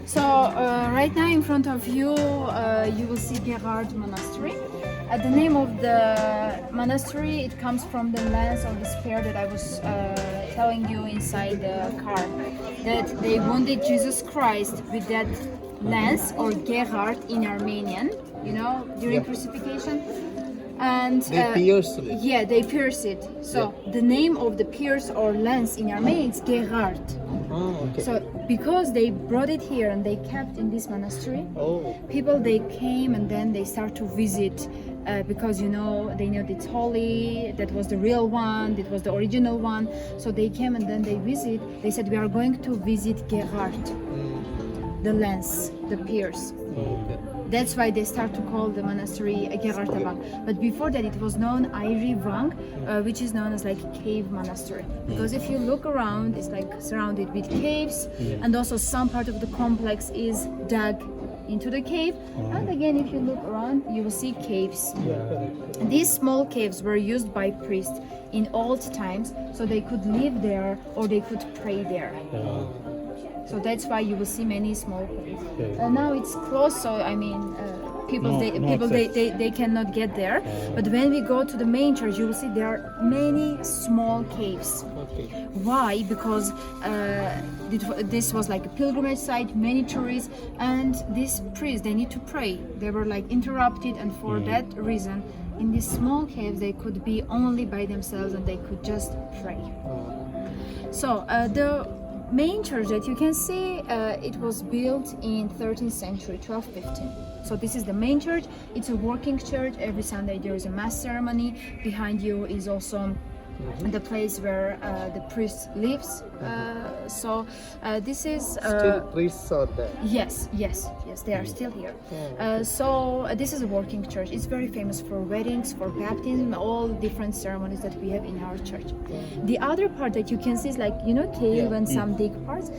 So right now in front of you, you will see Geghard Monastery. The name of the monastery, it comes from the lance or the spear that I was telling you inside the car. That they wounded Jesus Christ with that lance or Geghard in Armenian, you know, during crucifixion. And they pierced it. Yeah, they pierced it. So the name of the pierce or lance in Armenian is Geghard. Oh, okay. So because they brought it here and they kept in this monastery, people they came and then they start to visit because you know they know it's holy. That was the real one. That was the original one. So they came and then they visit. They said we are going to visit Geghard, the lance, the pierce. Okay. That's why they start to call the monastery Geghard Temple. But before that, it was known Airi Vang, which is known as like cave monastery. Because if you look around, it's like surrounded with caves, and also some part of the complex is dug into the cave. And again, if you look around, you will see caves. And these small caves were used by priests in old times, so they could live there or they could pray there. So that's why you will see many small caves. Now it's closed, so I mean, people they cannot get there. But when we go to the main church, you will see there are many small caves. Why? Because this was like a pilgrimage site, many tourists, and these priests they need to pray. They were like interrupted, and for that reason, in these small caves they could be only by themselves and they could just pray. So the main church that you can see, it was built in 13th century, 1215. So this is the main church. It's a working church. Every Sunday there is a mass ceremony. Behind you is also the place where the priest lives. So this is still priests are there. Yes, they are still here. So this is a working church. It's very famous for weddings, for baptism, all different ceremonies that we have in our church. The other part that you can see is like, you know, cave and some dig parts.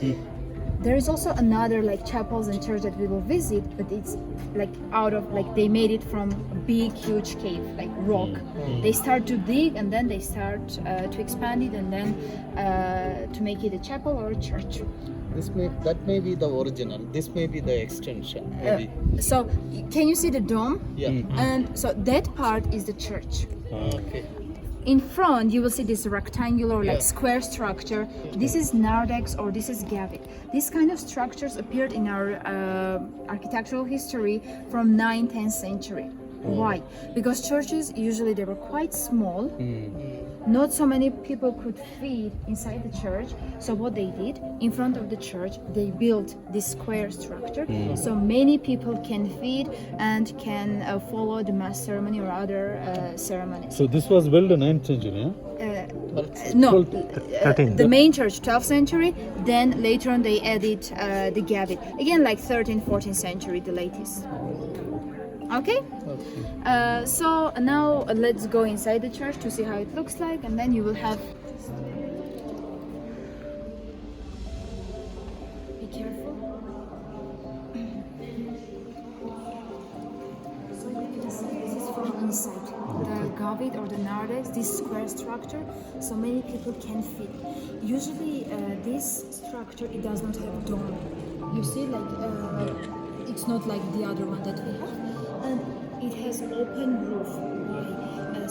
There is also another like chapels and church that we will visit, but it's like out of like they made it from a big huge cave, like rock. They start to dig and then they start to expand it and then to make it a chapel or a church. That may be the original. This may be the extension. Maybe. So can you see the dome? Yeah. And so that part is the church. Okay. In front, you will see this rectangular, like square structure. This is narthex or this is gavit. These kind of structures appeared in our architectural history from 9th, 10th century. Why? Because churches usually they were quite small. Not so many people could feed inside the church. So what they did in front of the church, they built this square structure so many people can feed and can follow the mass ceremony or other ceremonies. So this was built in 9th century, No, the main church 12th century. Then later on they added the gavit. Again, like 13th, 14th century, the latest. Okay? So now let's go inside the church to see how it looks like, and then you will have. Be careful. So you can see this is from inside. The gavit or the narthex, this square structure, so many people can fit. Usually this structure, it does not have dome. You see, like it's not like the other one that we have. And it has open roof,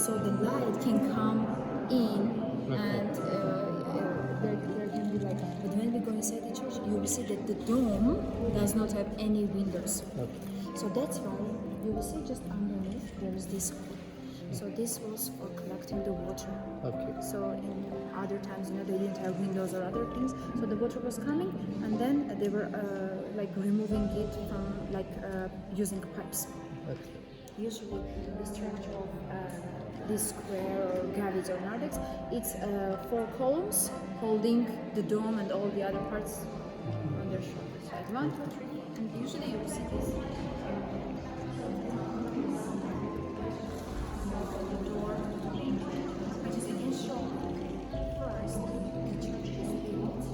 so the light can come in and there can be like. But when we go inside the church, you will see that the dome does not have any windows. So that's why you will see just underneath there is this. So this was for collecting the water. So in other times, you know, they didn't have windows or other things. So the water was coming, and then they were like removing it from like using pipes. Usually the structure of this square or gavits or narthex, it's 4 columns holding the dome and all the other parts on their shoulders. Like 1, 2, 3, and usually you will see this. The door, which is again shown first. The church is built.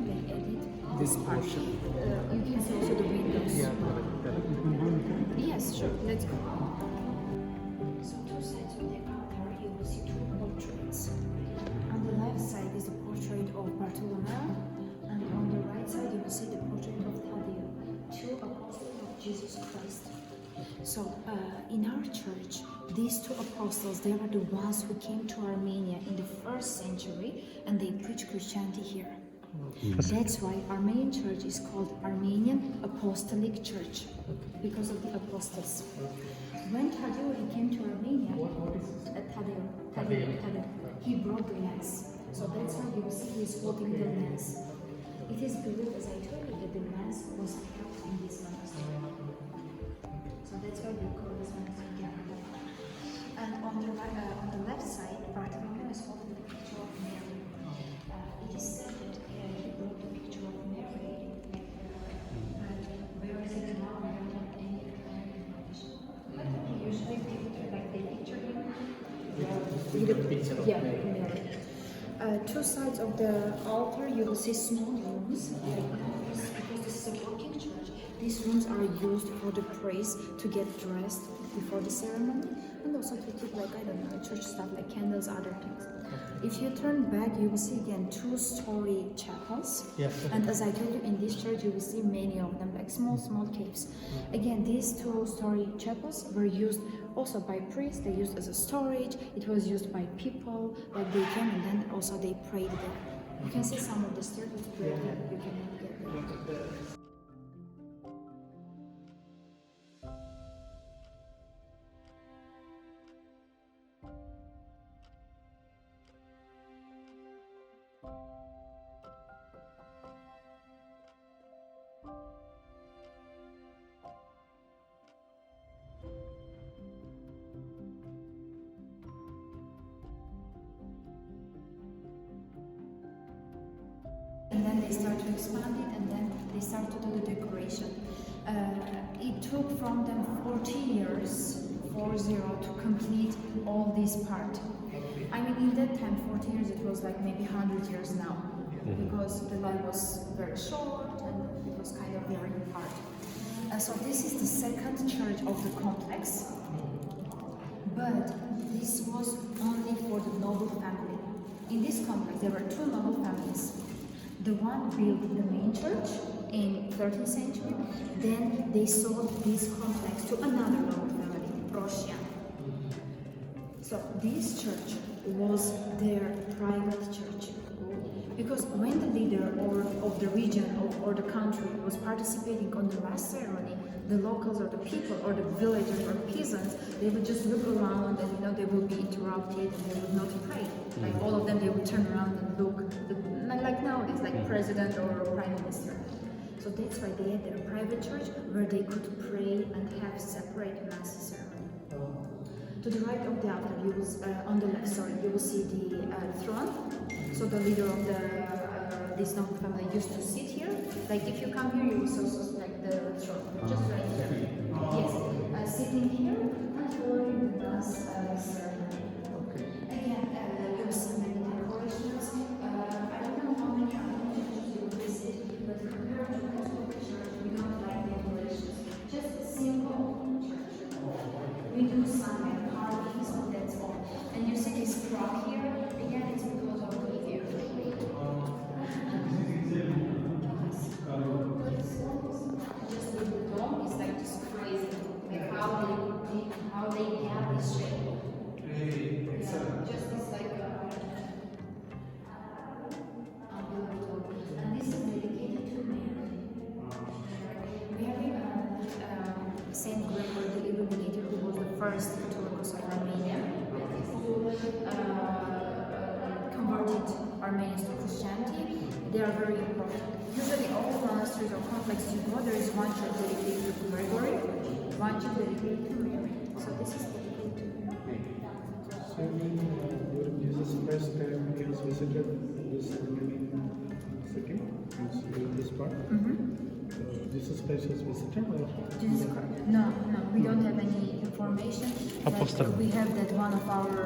They edit this portion. You can see also the windows. Yes, sure. Let's go. So two sides of the altar, you will see 2 portraits. On the left side is the portrait of Bartolomeo, Jesus Christ. So in our church, these two apostles, they were the ones who came to Armenia in the 1st century and they preached Christianity here. That's why Armenian church is called Armenian Apostolic Church, because of the apostles. When Tadeo he came to Armenia, Tadeo, he brought the Mass. So that's why you see he is holding the Mass. It is believed, as I told you, that the Mass was held in this monastery. So that's why we call this monastery Geghard. And on the left side, Bartholomew is holding the picture of Mary. It is said that he brought the picture of Mary. Where is it now? We don't have any information. But usually people like they picture him. Yeah, Mary. Two sides of the altar, you will see small rooms. Because this is a working church, these rooms are used for the priests to get dressed before the ceremony, and also to keep, like, I don't know, church stuff like candles, other things. If you turn back, you will see again 2-story chapels. Yes. And as I told you, in this church, you will see many of them, like small caves. Again, these 2-story chapels were used also by priests. They used as a storage. It was used by people, like they came and then also they prayed there. You can see some of the stairs with prayer there. You can get there. And then they start to expand it, and then they start to do the decoration. It took from them 40 years, 40, to complete all this part. I mean, in that time, 40 years, it was like maybe 100 years now, because the life was very short and it was kind of very hard. So this is the second church of the complex, but this was only for the noble family. In this complex, there were 2 noble families. The one built the main church in 13th century, then they sold this complex to another noble family, Russian. So this church was their private church. Because when the leader of the region or the country was participating on the Mass ceremony, the locals or the people or the villagers or peasants, they would just look around and they will be interrupted and they would not pray. Like all of them, they would turn around and look, like nowadays, like president or prime minister. So that's why they had their private church where they could pray and have separate Mass ceremony. To the right of the altar, on the left, you will see the throne. So the leader of this noble family used to sit here. Like if you come here, you will also like the throne, just right here. Yes, sitting here and following the Mass ceremony. Again, you will see many decorations. I don't know how many other churches you will visit, but compared to Catholic Church, we don't like decorations. Just a simple church. We do some carvings, but that's all. And you see this clock here. Again, it's because of the air. Just with the dome, it's like just crazy. Like how they have this shape. Just it's like unbelievable. And this is dedicated to Mary. Mary, Saint Geghard the Illuminator, who was the first Catholicos of Armenia, who converted Armenians to Christianity. They are very important. Usually all the monasteries or complexes you go, there is one church dedicated to Gregory, one church dedicated to Mary. So this is dedicated to Mary. So when Jesus Christ was visited this city, this part, Jesus Christ was visited or? Jesus Christ. No, we don't have any information. But we have that one of our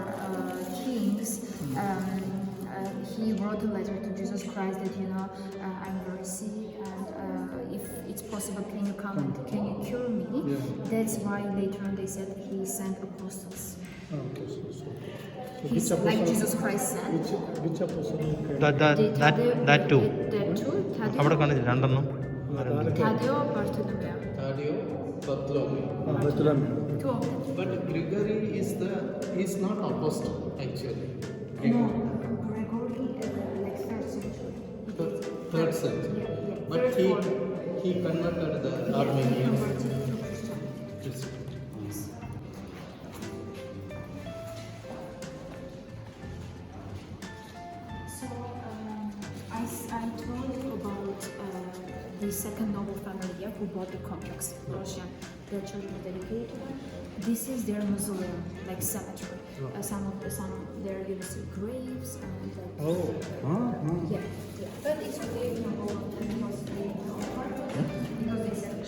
kings, he wrote a letter to Jesus Christ that, I'm very sick and if it's possible, can you come and can you cure me? Yeah. That's why later on they said he sent apostles. Okay, so He's like Jesus Christ sent. which apostle? That too. That too. അവിടെ കാണിച്ചു രണ്ടെണ്ണം Tadeo, Bartholomew. Tadeo, Bartholomew. Bartholomew. Two of them. But Gregory is not apostle actually. No, Gregory is like 3rd century. Third century. Yeah. But Third, he fourth. converted the He Armenians. converted to Christianity. Yes. So I told you about the second noble family here who bought the complex, Russian. Their children were dedicated to them. This is their mausoleum, like cemetery. Some there you will see graves and like yeah. But it's really because they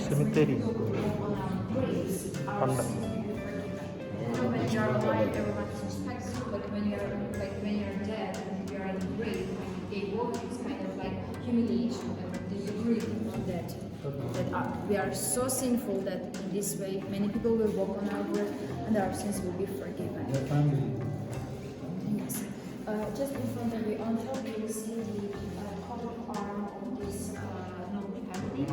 Cemetery. graves are when you're alive, everyone respects you, but when you're dead and you're in the grave, when they walk, it's kind of like humiliation and there's a grief on that. We are so sinful that in this way many people will walk on our grave and our sins will be forgiven. Their family. Yes. Just in front of you, on top you will see the coat of arms of this noble family.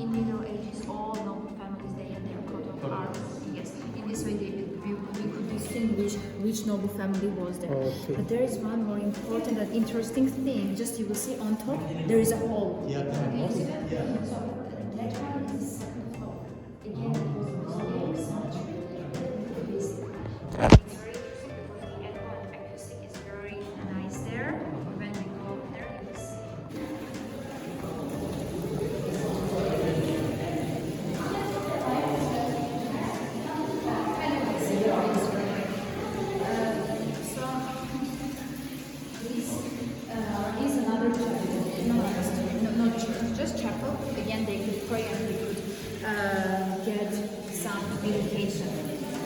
In Middle Ages, all noble families they had their coat of arms. Yes. In this way, we could distinguish which noble family was there. Okay. But there is one more important and interesting thing. Just you will see on top there is a hole. Yeah. Can you see that? So that one is the second floor. Again, it was mausoleum cemetery. It's very interesting because the echo and acoustic is very nice there. When we go up there, you will see. So this is another chapel, not church, just chapel. Again, they could pray and they could get some education.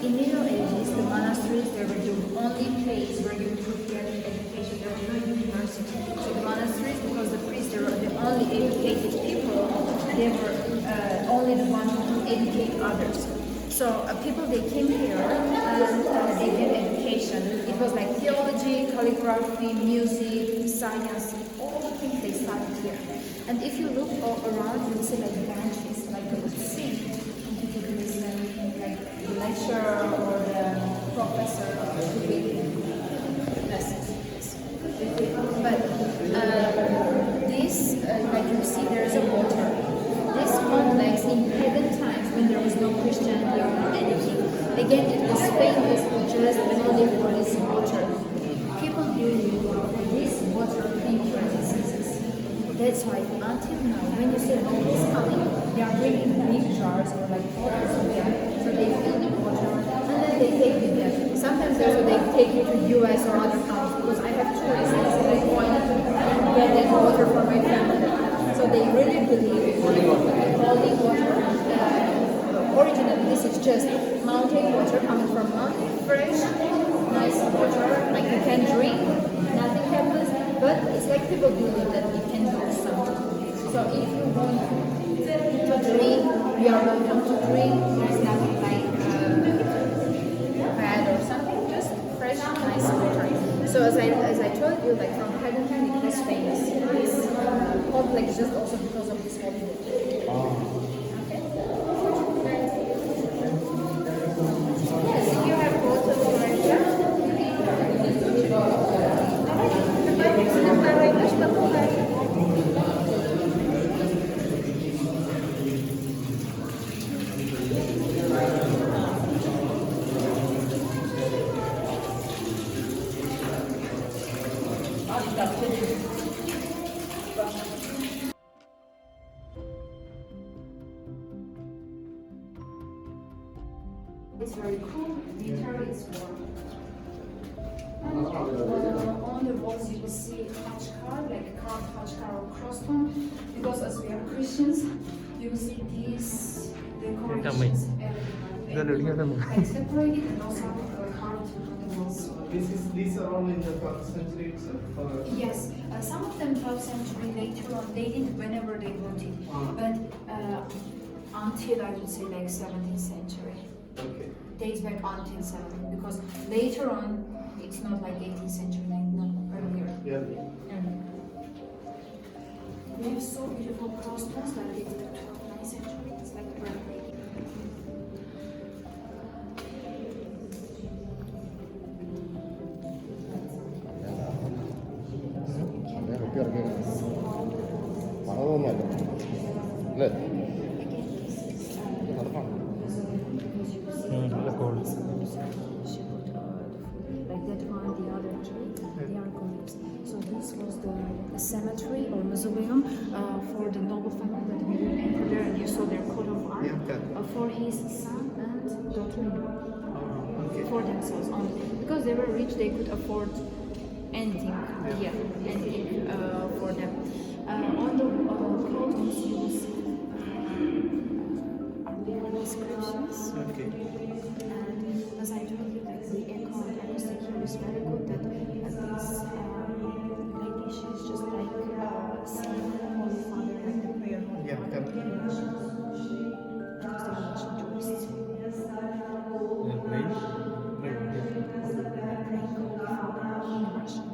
In Middle Ages, the monasteries they were the only place where you could get education. There was no university. So the monasteries, because the priests they were the only educated people, they were only the ones who could educate others. So people they came here and they get education. It was like theology, calligraphy, music, science, all the things they started here. And if you look all around, you will see like benches, like you would sit and people could listen, like the lecturer or the professor to read lessons. Yes. But this, like you see, there is a water. This complex in pagan times when there was no Christianity or no anything, again it was famous for just only for this water. People believe this water brings diseases. That's why until now, when you see nobody is coming, they are bringing big jars or like bottles of them, so they fill the water and then they take it there. Sometimes also they take it to US or other countries because I have tourists that are going to get that water for my family. So they really believe holy water. Originally, this is just mountain water coming from mountain, fresh, nice water, like you can drink, nothing happens. But it's like people believe that it can do something. So if you want to drink, you are welcome to drink. There's nothing like bad or something, just fresh, nice water. So as I told you, like from pagan time, it was famous. This complex just also because of this holy water. Okay. Yes, if you have bottles right here. It's very cool, winter is warm. And on the walls you will see Hachkar, like a carved Hachkar or cross stone, because as we are Christians, you will see these decorations everywhere. Like separated and also carved on the walls. These are all in the 12th century itself? Yes, some of them 12th century later on, they did whenever they wanted, but until I would say like 17th century. Okay. Dates back until 17th, because later on it's not like 18th century, like no, earlier. Yeah. We have so beautiful cross stones like it's the 12th, 9th century, it's like breathtaking. Look. Record. Like that one, the other tree, they are colleagues. So this was the cemetery or mausoleum for the noble family that we entered there, and you saw their coat of arms for his son and daughter-in-law. For themselves only, because they were rich, they could afford anything. Yeah, anything for them. On the coatings, you will see Armenian inscriptions. Okay. And as I told you, like the echo and acoustic here is very good. That this lady, she's just like seeing Holy Father, like the prayer. Yeah, correct. Because they are Russian tourists. Please. Praying Holy Father in Russian.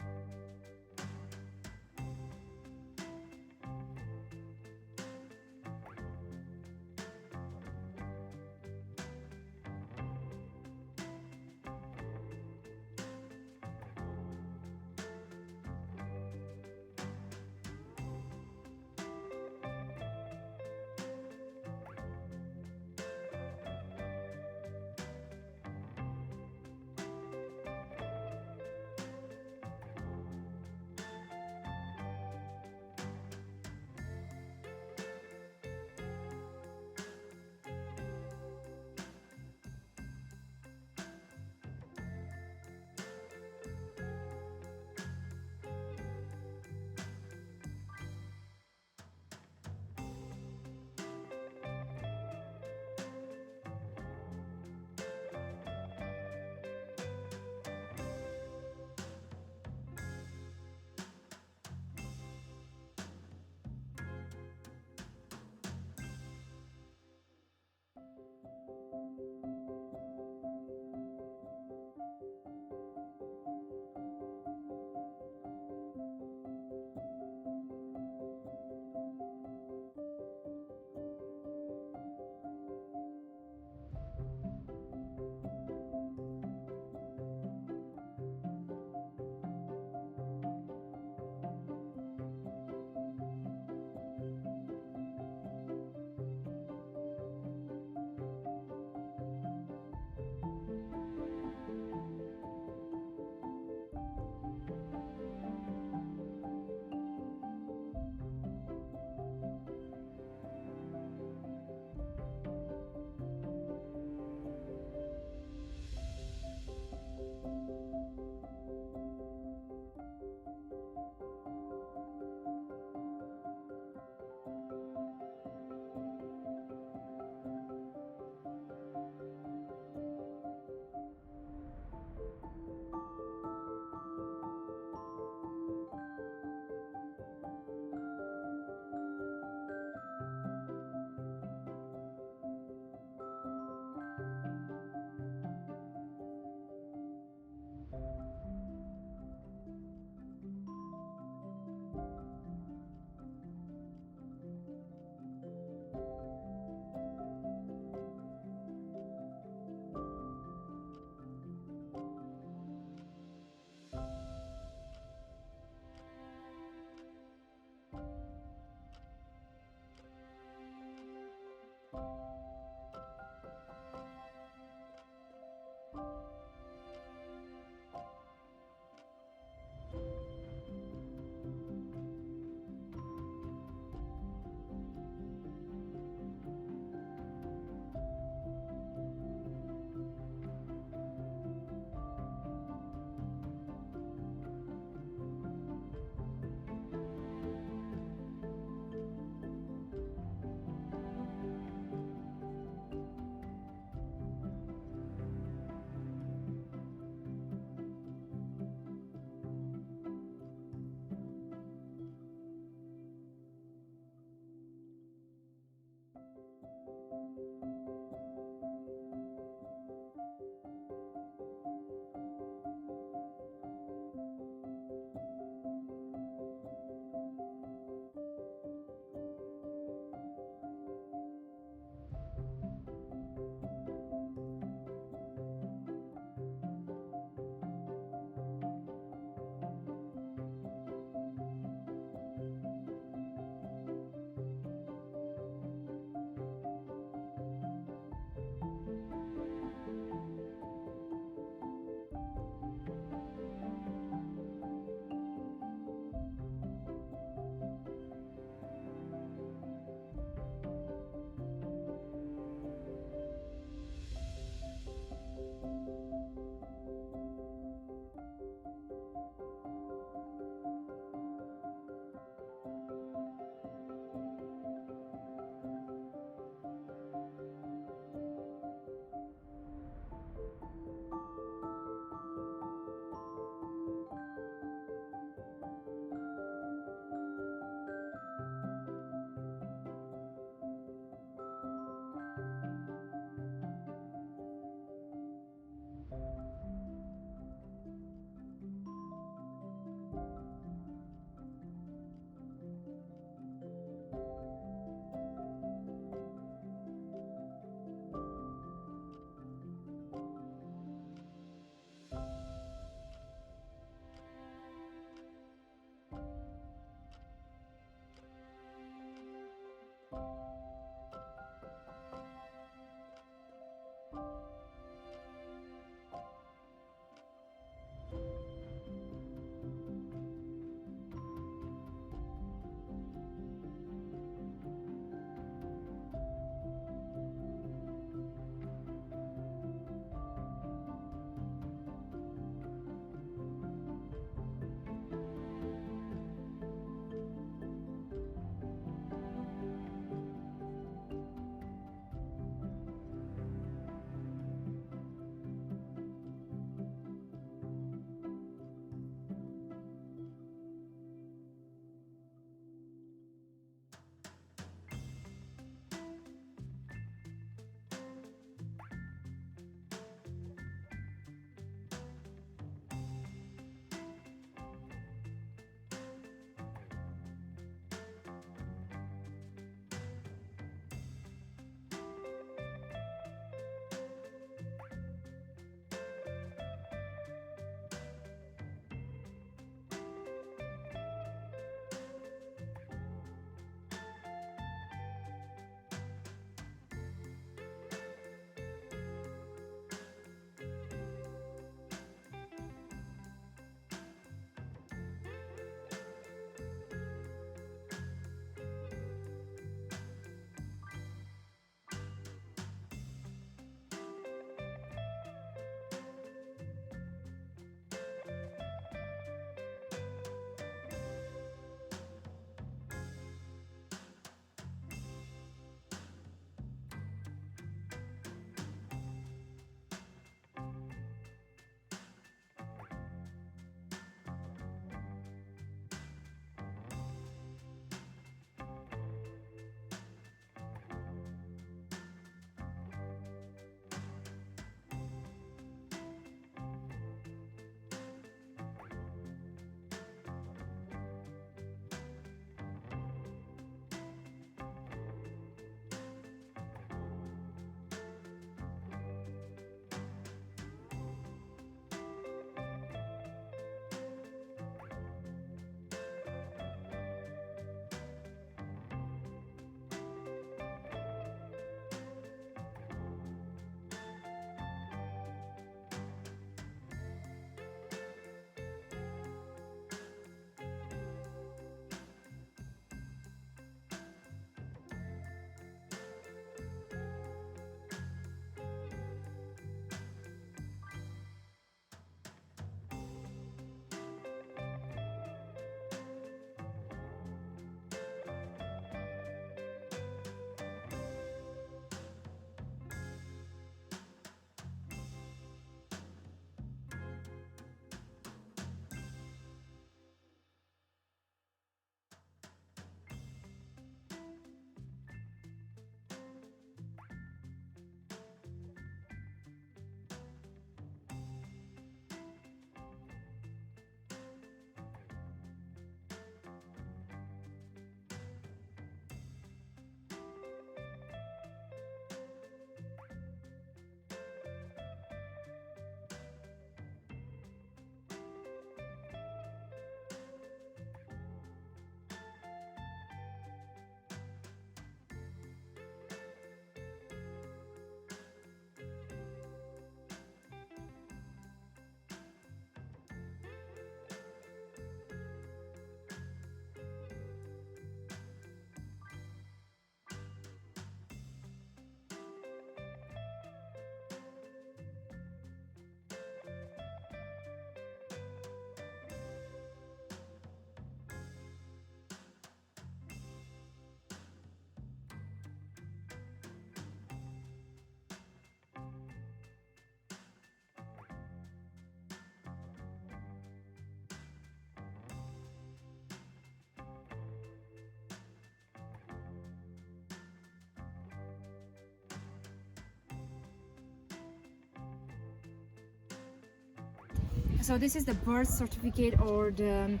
So this is the birth certificate or the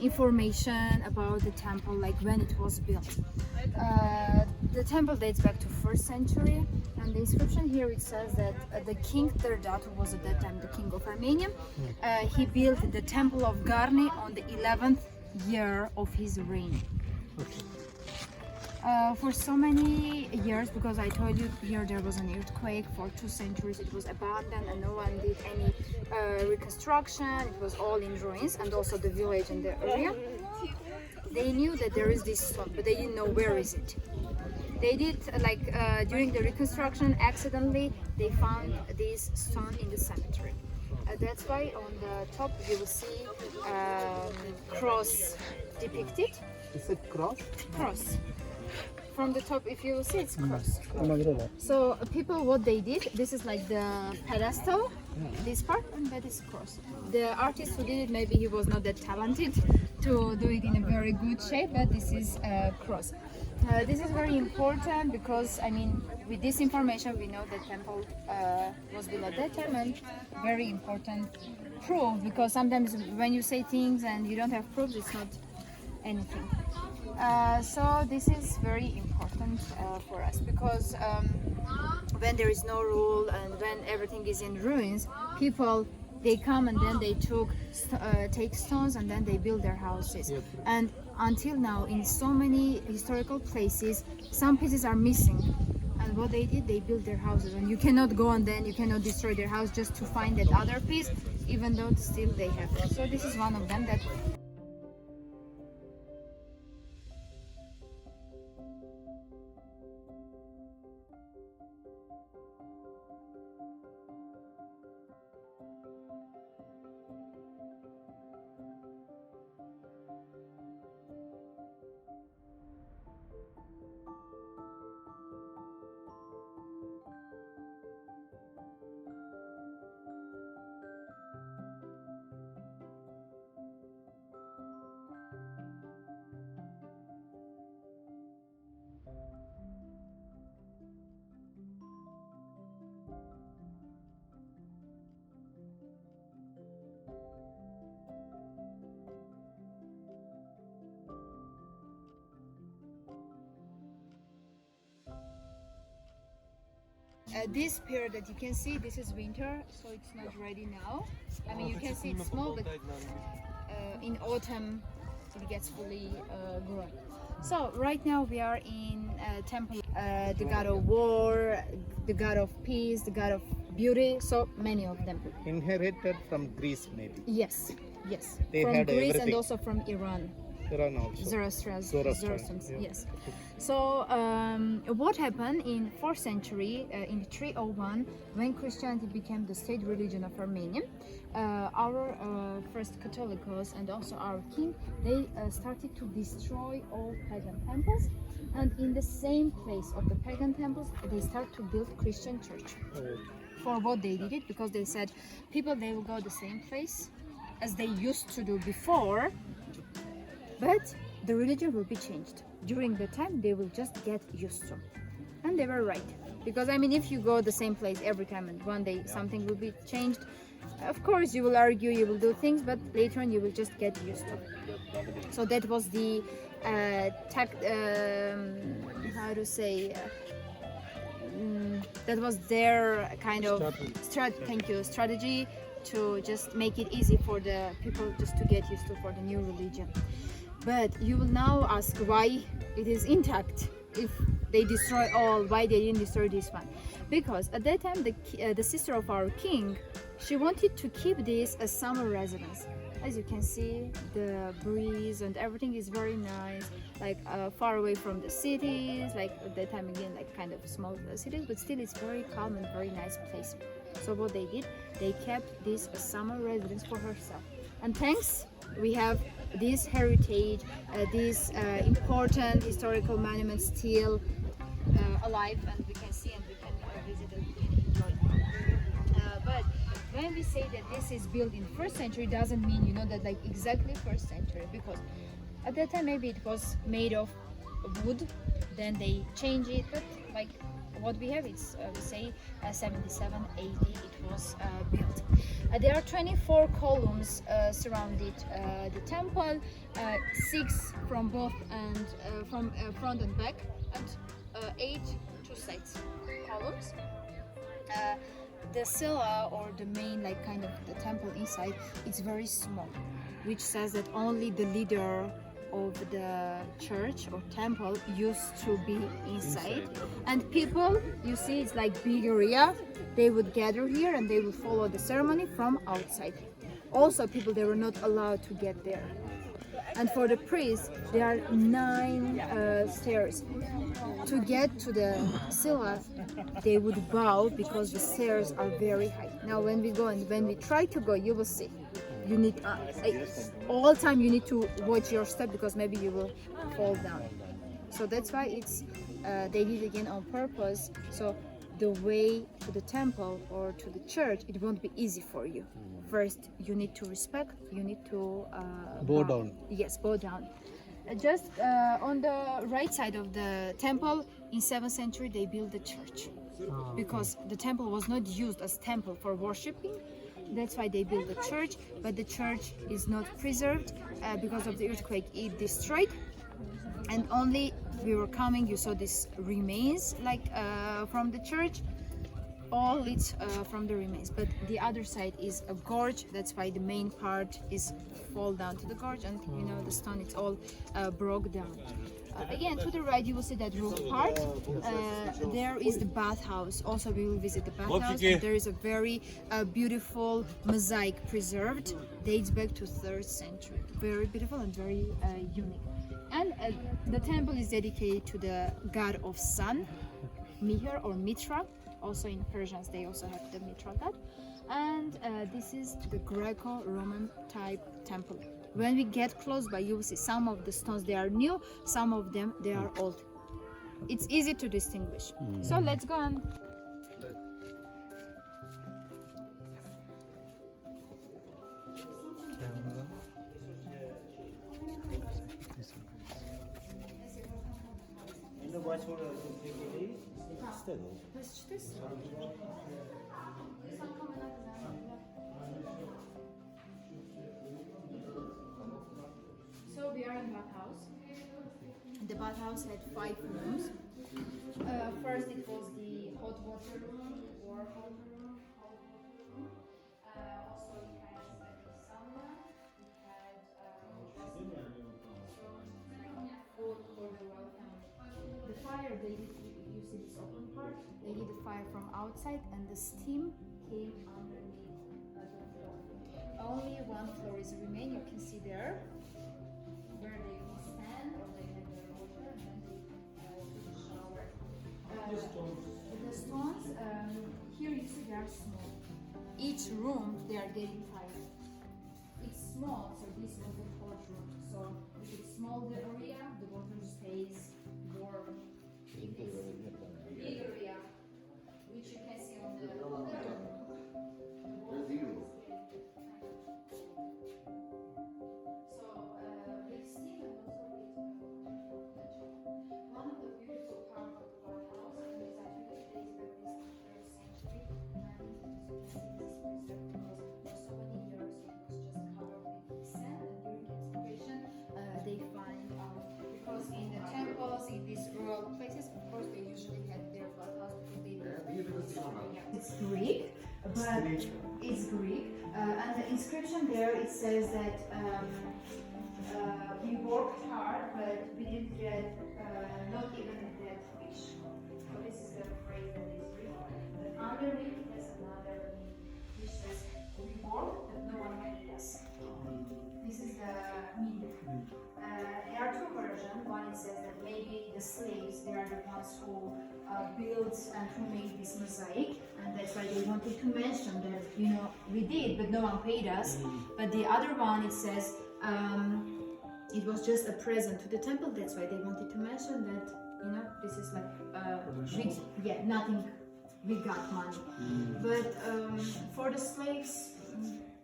information about the temple, like when it was built. The temple dates back to 1st century, and the inscription here it says that the king Geghard, who was at that time the king of Armenia, he built the temple of Garni on the 11th year of his reign. For so many years, because I told you here there was an earthquake, for 2 centuries it was abandoned and no one did any reconstruction. It was all in ruins, and also the village and the area. They knew that there is this stone, but they didn't know where is it. They did during the reconstruction, accidentally they found this stone in the cemetery. That's why on the top you will see cross depicted. Is it cross? Cross. From the top, if you will see, it's cross. So people, what they did, this is like the pedestal, this part, and that is cross. The artist who did it, maybe he was not that talented to do it in a very good shape, but this is cross. This is very important because, I mean, with this information we know the temple was built at that time, and very important proof, because sometimes when you say things and you don't have proofs, it's not anything. So this is very important for us, because when there is no rule and when everything is in ruins, people, they come and then they take stones and then they build their houses. And until now, in so many historical places, some pieces are missing. And what they did, they built their houses, and you cannot go and then you cannot destroy their house just to find that other piece, even though still they have it. So this is one of them that. This period that you can see, this is winter, so it's not ready now. I mean, you can see it's small, but in autumn it gets fully grown. So right now we are in temple, the god of war, the god of peace, the god of beauty, so many of them. Inherited from Greece, maybe. Yes, yes. They from had Greece everything. and also from Iran. Iran also. Zoroastrian, yes. So what happened in 4th century, in 301, when Christianity became the state religion of Armenia, our first Catholicos and also our king, they started to destroy all pagan temples, and in the same place of the pagan temples, they start to build Christian church. For what they did it, because they said people, they will go the same place as they used to do before, but the religion will be changed. During the time, they will just get used to. And they were right. Because, I mean, if you go the same place every time and one day something will be changed, of course you will argue, you will do things, but later on you will just get used to. So that was the that was their kind of strategy to just make it easy for the people just to get used to for the new religion. But you will now ask why it is intact. If they destroy all, why they didn't destroy this one? Because at that time the sister of our king, she wanted to keep this as summer residence. As you can see, the breeze and everything is very nice, like far away from the cities, like at that time again, like kind of small cities, but still it's very calm and very nice place. So what they did, they kept this as summer residence for herself. And thanks, we have this heritage, these important historical monuments still alive, and we can see and we can visit and enjoy. But when we say that this is built in 1st century, doesn't mean, you know, that like exactly 1st century, because at that time maybe it was made of wood, then they change it, but like what we have, it's we say 77 AD it was built. There are 24 columns surrounded the temple, 6 from both and from front and back, and 8 two sides columns. The cella, or the main like kind of the temple inside, it's very small, which says that only the leader of the church or temple used to be inside, and people, you see, it's like big area, they would gather here and they would follow the ceremony from outside. Also people, they were not allowed to get there. And for the priests, there are 9 stairs. To get to the cella, they would bow because the stairs are very high. Now when we go and when we try to go, you will see. You need all time you need to watch your step, because maybe you will fall down. So that's why it's they did again on purpose. So the way to the temple or to the church, it won't be easy for you. First, you need to respect. You need to Bow down. Yes, bow down. Just on the right side of the temple, in 7th century, they built the church because the temple was not used as temple for worshiping. That's why they built the church, but the church is not preserved because of the earthquake. It destroyed, and only we were coming, you saw these remains like from the church. All it's from the remains, but the other side is a gorge. That's why the main part is fall down to the gorge, and you know the stone, it's all broke down. Again, to the right you will see that roof part. There is the bathhouse. Also we will visit the bathhouse, and there is a very beautiful mosaic preserved, dates back to 3rd century. Very beautiful and very unique. And the temple is dedicated to the god of sun, Mihir or Mitra. Also in Persians they also have the Mitra god. And this is the Greco-Roman type temple. When we get close by, you will see some of the stones, they are new, some of them they are old. It's easy to distinguish. So let's go on. So we are in bathhouse. The bathhouse had 5 rooms. First it was the hot water room, warm water room, cold water room. Also it had the sauna. It had dressing room, food for the royal family. The fire, they did, you see this open part, they did the fire from outside, and the steam came underneath the floor. Only 1 floor is remain, you can see there, where they will stand or they have their water, and then they took a shower. The stones, here you see they are small. Each room they are getting fire. It's small, so this was the hot room. So if it's small the area, the water stays warm. If it's big area, which you can see on the other. They find because in the temples, in these rural places, of course, they usually had their bathhouse because they it's Greek, but it's Greek, and the inscription there it says that we worked hard, but we didn't get not even a dead fish. So this is the phrase that is written. But underneath there's another which says we worked, but no one paid us. This is the meaning. There are 2 versions. One it says that maybe the slaves, they are the ones who built and who made this mosaic, and that's why they wanted to mention that, you know, we did, but no one paid us. But the other one, it says it was just a present to the temple. That's why they wanted to mention that, you know, this is like nothing. We got money, but for the slaves.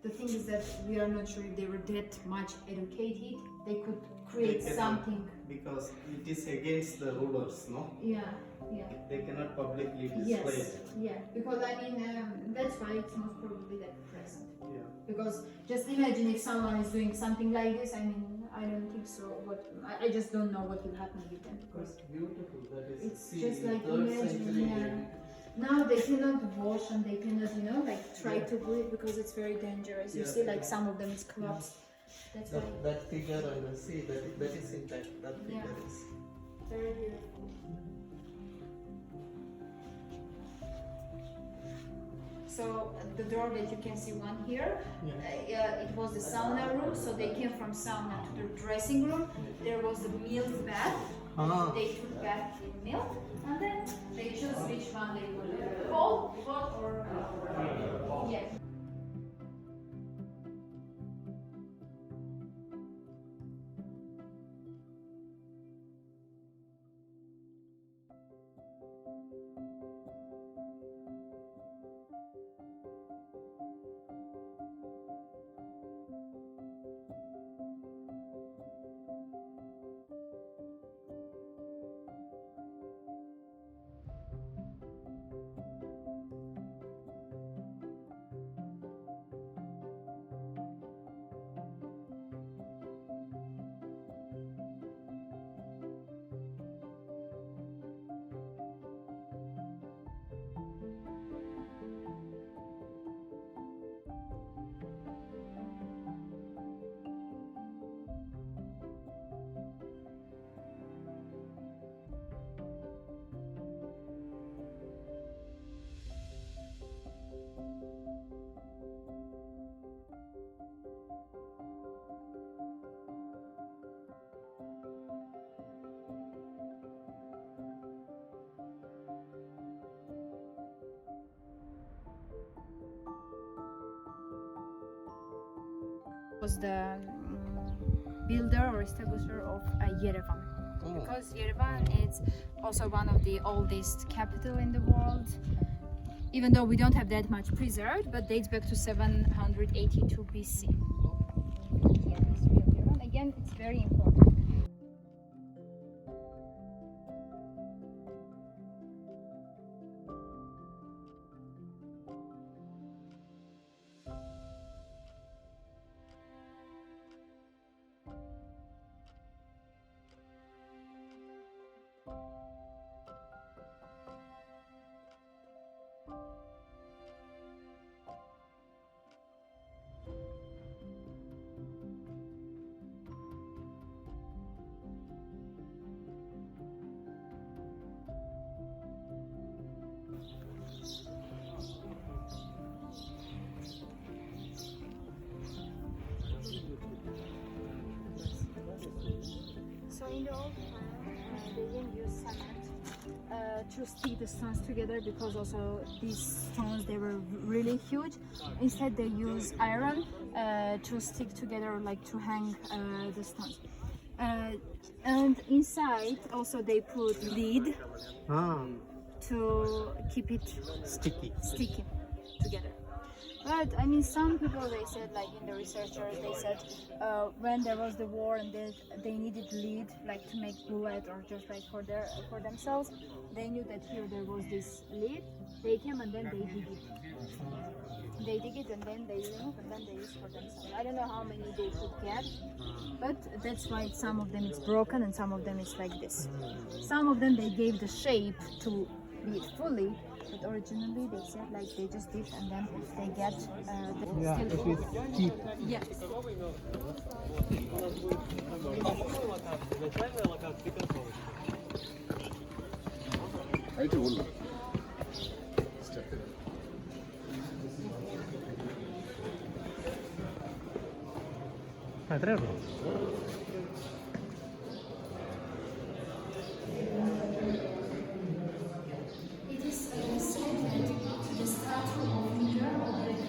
The thing is that we are not sure if they were that much educated. They could create cannot- something. Because it is against the rulers, no? Yeah, yeah. They cannot publicly display Yes, it. yeah. Because I mean, that's why it's most probably like present. Yeah. Because just imagine if someone is doing something like this. I mean, I don't think so. But I just don't know what will happen with them because It's beautiful. That is. it's see, just like 3rd imagine. century. Yeah. Now they cannot wash and they cannot, you know, like try to do it because it's very dangerous. You Yeah. see, like some of them is collapsed. That's why That figure and see that is intact. That figure Yeah. is. very beautiful. So the door that you can see one here, it was the sauna room. So they came from sauna to the dressing room. There was the milk bath. They took bath in milk, and then they chose which one they would cold, hot, or yeah. Was the builder or establisher of Yerevan. Because Yerevan is also one of the oldest capital in the world, even though we don't have that much preserved, but dates back to 782 BC. Yeah, history of Yerevan. Again, it's very important. So in the old time, they didn't use cement to stick the stones together because also these stones, they were really huge. Instead they use iron to stick together, like to hang the stones. And inside also they put lead to keep it sticky together. But I mean, some people, they said, like in the researchers, they said when there was the war and they needed lead, like to make bullet or just like for themselves, they knew that here there was this lead. They came and then they dig it. They dig it and then they remove and then they use for themselves. I don't know how many they could get, but that's why some of them is broken and some of them is like this. Some of them they gave the shape to be it fully. But originally they said like they just did and then they get the still Keep. Yes. അത്രേ ഉള്ളൂ. It is said that the statue of Geghard,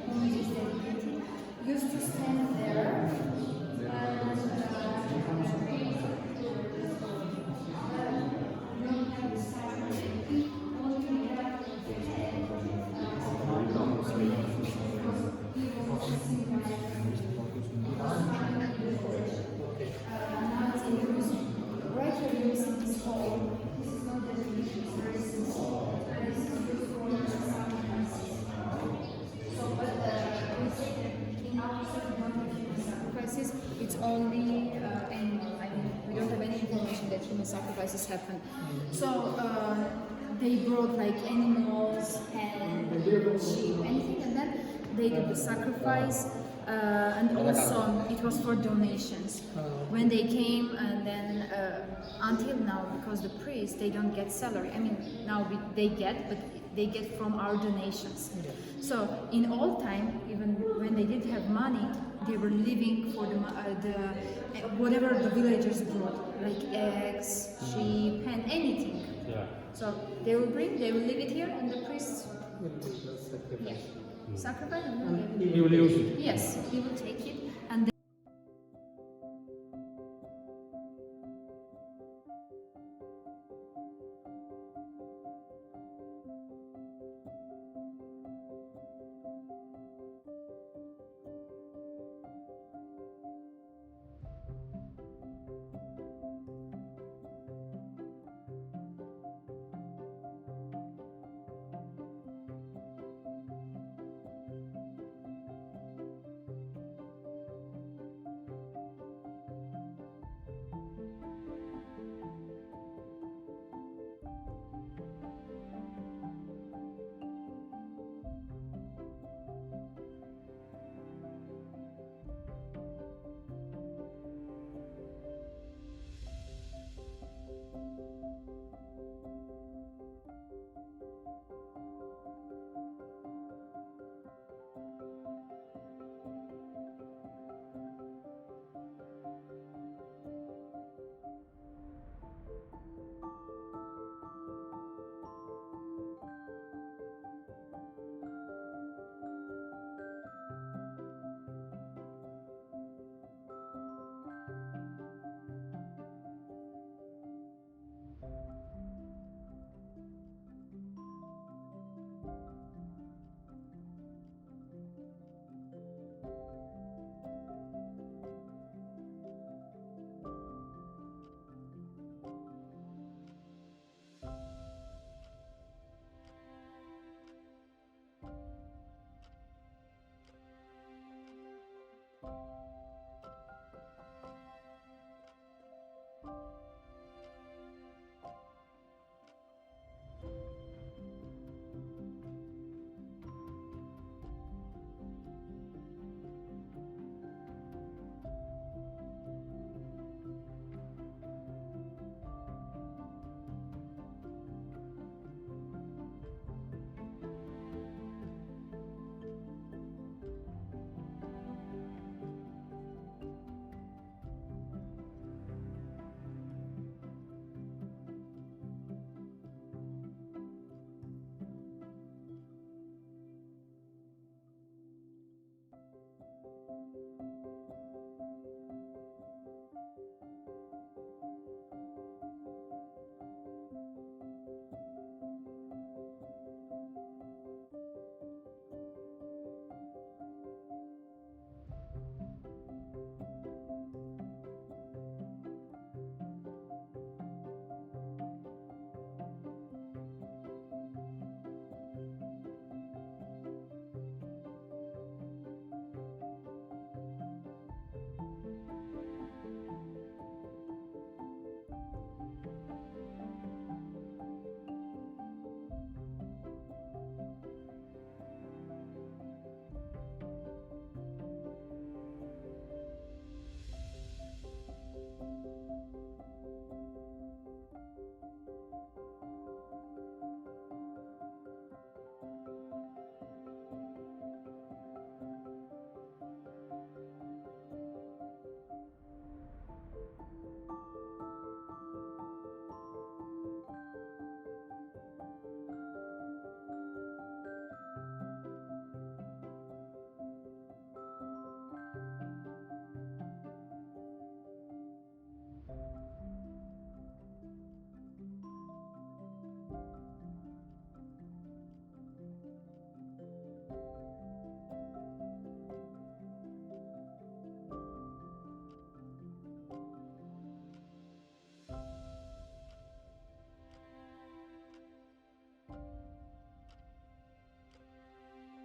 whom it is dedicated, used to stand there and happened. So they brought like animals and sheep, anything, and then they did the sacrifice. And also it was for donations when they came, and then until now, because the priests, they don't get salary. I mean, now they get, but they get from our donations. So in old time, even when they didn't have money, they were living for the whatever the villagers brought, like eggs, sheep, and anything. Yeah. So they will leave it here, and the priests sacrifice, and then they will You will use it. Yes, he will take it, and then